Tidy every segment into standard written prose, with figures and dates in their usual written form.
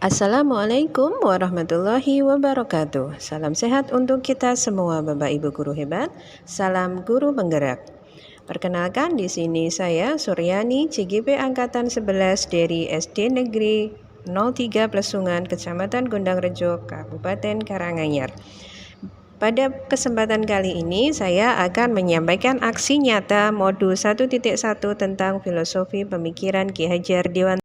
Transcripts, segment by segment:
Assalamualaikum warahmatullahi wabarakatuh. Salam sehat untuk kita semua Bapak Ibu guru hebat. Salam guru penggerak. Perkenalkan di sini saya Suryani CGP angkatan 11 dari SD Negeri 03 Plesungan, Kecamatan Gondangrejo, Kabupaten Karanganyar. Pada kesempatan kali ini saya akan menyampaikan aksi nyata modul 1.1 tentang filosofi pemikiran Ki Hajar Dewantara.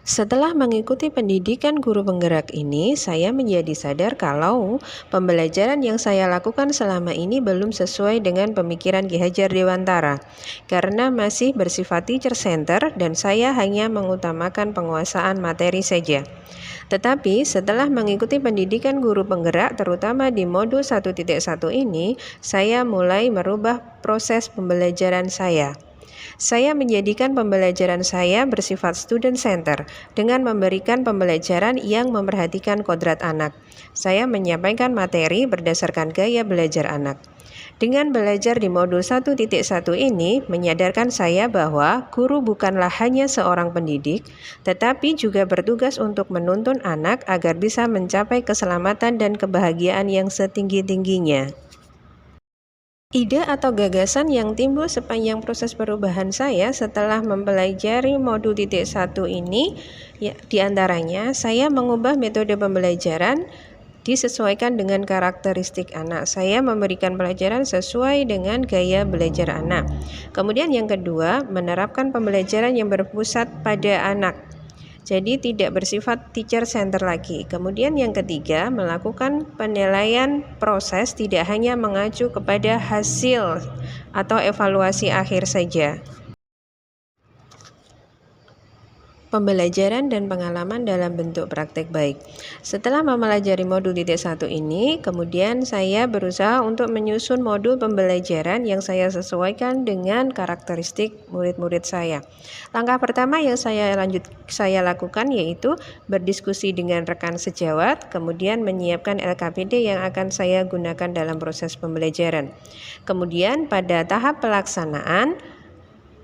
Setelah mengikuti pendidikan guru penggerak ini, saya menjadi sadar kalau pembelajaran yang saya lakukan selama ini belum sesuai dengan pemikiran Ki Hajar Dewantara, karena masih bersifat teacher center dan saya hanya mengutamakan penguasaan materi saja. Tetapi setelah mengikuti pendidikan guru penggerak terutama di modul 1.1 ini, saya mulai merubah proses pembelajaran saya. Saya menjadikan pembelajaran saya bersifat student center dengan memberikan pembelajaran yang memperhatikan kodrat anak. Saya menyampaikan materi berdasarkan gaya belajar anak. Dengan belajar di modul 1.1 ini menyadarkan saya bahwa guru bukanlah hanya seorang pendidik, tetapi juga bertugas untuk menuntun anak agar bisa mencapai keselamatan dan kebahagiaan yang setinggi-tingginya. Ide atau gagasan yang timbul sepanjang proses perubahan saya setelah mempelajari modul 1 ini, diantaranya saya mengubah metode pembelajaran disesuaikan dengan karakteristik anak. Saya memberikan pelajaran sesuai dengan gaya belajar anak. Kemudian yang kedua, menerapkan pembelajaran yang berpusat pada anak. Jadi tidak bersifat teacher center lagi. Kemudian yang ketiga, melakukan penilaian proses tidak hanya mengacu kepada hasil atau evaluasi akhir saja. Pembelajaran dan pengalaman dalam bentuk praktek baik. Setelah mempelajari modul 1 ini, kemudian saya berusaha untuk menyusun modul pembelajaran yang saya sesuaikan dengan karakteristik murid-murid saya. Langkah pertama yang saya lakukan yaitu berdiskusi dengan rekan sejawat, kemudian menyiapkan LKPD yang akan saya gunakan dalam proses pembelajaran. Kemudian pada tahap pelaksanaan,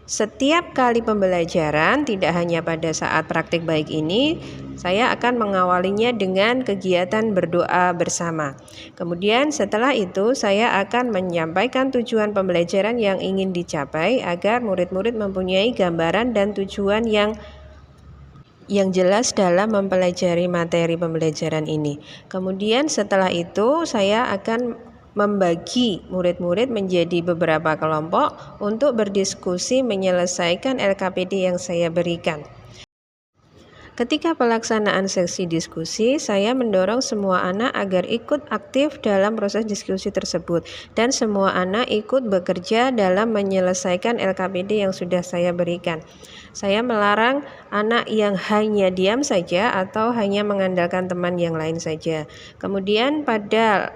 setiap kali pembelajaran, tidak hanya pada saat praktik baik ini, saya akan mengawalinya dengan kegiatan berdoa bersama. Kemudian setelah itu saya akan menyampaikan tujuan pembelajaran yang ingin dicapai agar murid-murid mempunyai gambaran dan tujuan yang jelas dalam mempelajari materi pembelajaran ini. Kemudian setelah itu saya akan membagi murid-murid menjadi beberapa kelompok untuk berdiskusi menyelesaikan LKPD yang saya berikan. Ketika pelaksanaan sesi diskusi, saya mendorong semua anak agar ikut aktif dalam proses diskusi tersebut dan semua anak ikut bekerja dalam menyelesaikan LKPD yang sudah saya berikan. Saya melarang anak yang hanya diam saja atau hanya mengandalkan teman yang lain saja. Kemudian pada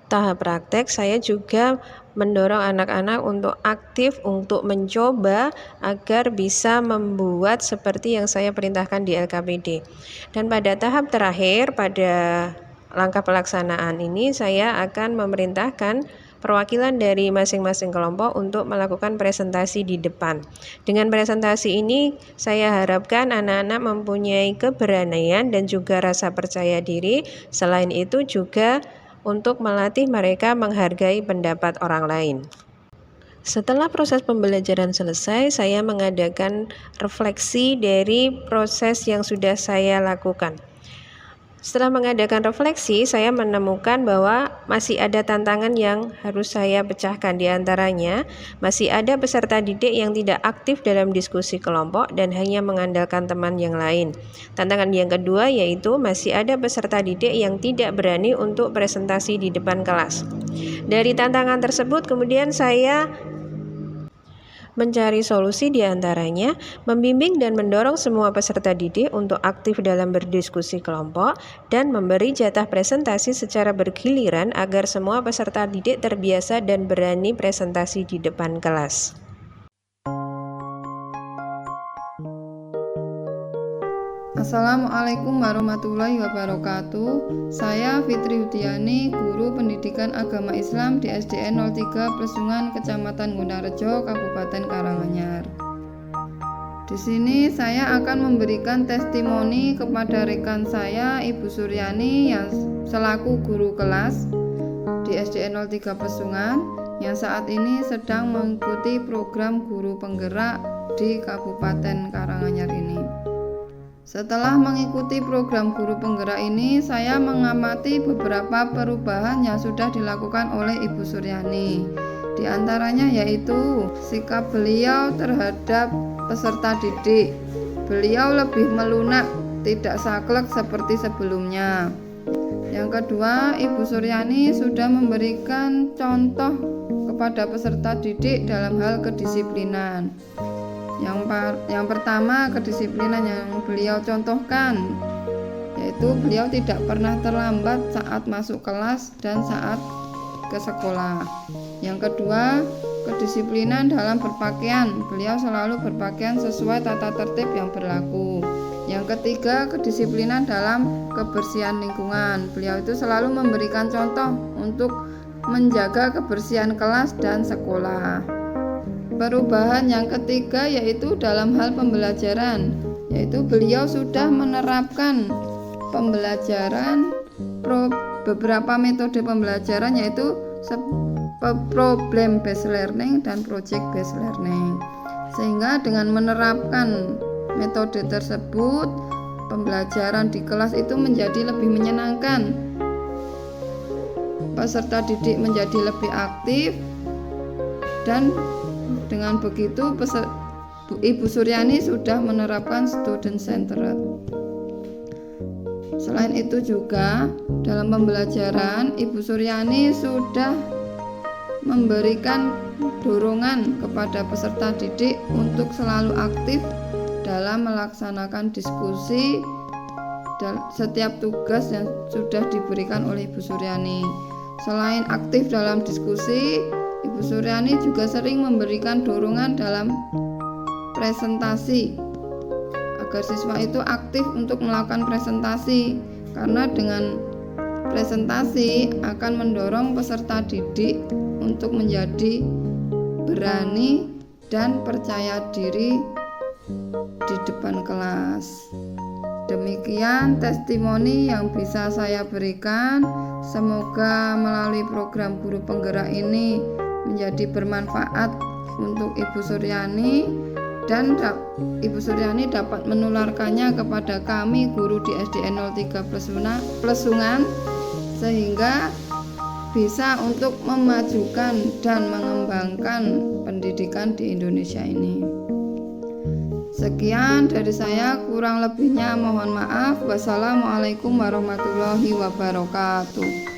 tahap praktek, saya juga mendorong anak-anak untuk aktif untuk mencoba agar bisa membuat seperti yang saya perintahkan di LKPD. Dan pada tahap terakhir, pada langkah pelaksanaan ini, saya akan memerintahkan perwakilan dari masing-masing kelompok untuk melakukan presentasi di depan. Dengan presentasi ini, saya harapkan anak-anak mempunyai keberanian dan juga rasa percaya diri. Selain itu juga untuk melatih mereka menghargai pendapat orang lain. Setelah proses pembelajaran selesai, saya mengadakan refleksi dari proses yang sudah saya lakukan. Setelah mengadakan refleksi, saya menemukan bahwa masih ada tantangan yang harus saya pecahkan. Di antaranya, masih ada peserta didik yang tidak aktif dalam diskusi kelompok dan hanya mengandalkan teman yang lain. Tantangan yang kedua yaitu masih ada peserta didik yang tidak berani untuk presentasi di depan kelas. Dari tantangan tersebut, kemudian saya mencari solusi, diantaranya membimbing dan mendorong semua peserta didik untuk aktif dalam berdiskusi kelompok dan memberi jatah presentasi secara bergiliran agar semua peserta didik terbiasa dan berani presentasi di depan kelas. Assalamualaikum warahmatullahi wabarakatuh. Saya Fitri Udiani, guru pendidikan agama Islam di SDN 03 Plesungan, Kecamatan Gundarejo, Kabupaten Karanganyar. Di sini saya akan memberikan testimoni kepada rekan saya, Ibu Suryani, yang selaku guru kelas di SDN 03 Plesungan, yang saat ini sedang mengikuti program guru penggerak di Kabupaten Karanganyar ini. Setelah mengikuti program guru penggerak ini, saya mengamati beberapa perubahan yang sudah dilakukan oleh Ibu Suryani. Di antaranya yaitu sikap beliau terhadap peserta didik. Beliau lebih melunak, tidak saklek seperti sebelumnya. Yang kedua, Ibu Suryani sudah memberikan contoh kepada peserta didik dalam hal kedisiplinan. Yang pertama, kedisiplinan yang beliau contohkan yaitu beliau tidak pernah terlambat saat masuk kelas dan saat ke sekolah. Yang kedua, kedisiplinan dalam berpakaian. Beliau selalu berpakaian sesuai tata tertib yang berlaku. Yang ketiga, kedisiplinan dalam kebersihan lingkungan. Beliau itu selalu memberikan contoh untuk menjaga kebersihan kelas dan sekolah. Perubahan yang ketiga yaitu dalam hal pembelajaran, yaitu beliau sudah menerapkan pembelajaran beberapa metode pembelajaran, yaitu problem based learning dan project based learning. Sehingga dengan menerapkan metode tersebut, pembelajaran di kelas itu menjadi lebih menyenangkan. Peserta didik menjadi lebih aktif, dan dengan begitu Ibu Suryani sudah menerapkan student centered. Selain itu juga dalam pembelajaran, Ibu Suryani sudah memberikan dorongan kepada peserta didik untuk selalu aktif dalam melaksanakan diskusi dan setiap tugas yang sudah diberikan oleh Ibu Suryani. Selain aktif dalam diskusi, Ibu Suryani juga sering memberikan dorongan dalam presentasi agar siswa itu aktif untuk melakukan presentasi, karena dengan presentasi akan mendorong peserta didik untuk menjadi berani dan percaya diri di depan kelas. Demikian testimoni yang bisa saya berikan. Semoga melalui program guru penggerak ini menjadi bermanfaat untuk Ibu Suryani, dan Ibu Suryani dapat menularkannya kepada kami guru di SDN 03 Plesungan, sehingga bisa untuk memajukan dan mengembangkan pendidikan di Indonesia ini. Sekian dari saya, kurang lebihnya mohon maaf. Wassalamualaikum warahmatullahi wabarakatuh.